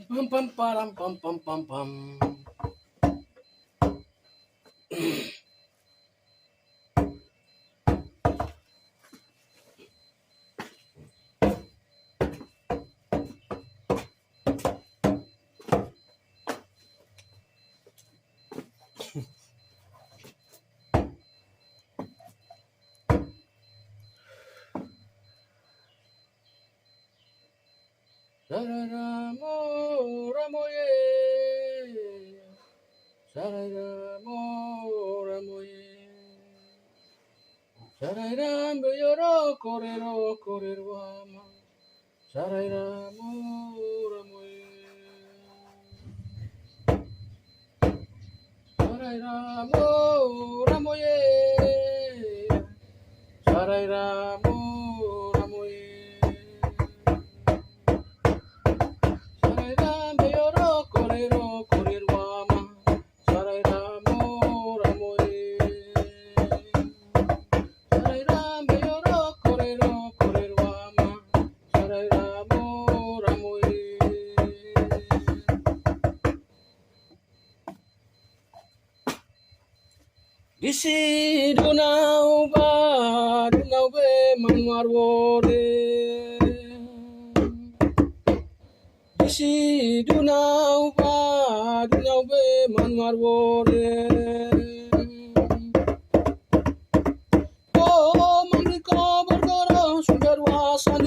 Pam pam param pam pam pam pam. Sararamo ramoye, sararamo ramoye, sararamo yoro korero ama, sararamo ramoye, sararamo ramoye, sararamo ramoye. Disi dunau be manuar wore. Disi dunau be manuar wore. Oh, mangko bergoro sumber wasan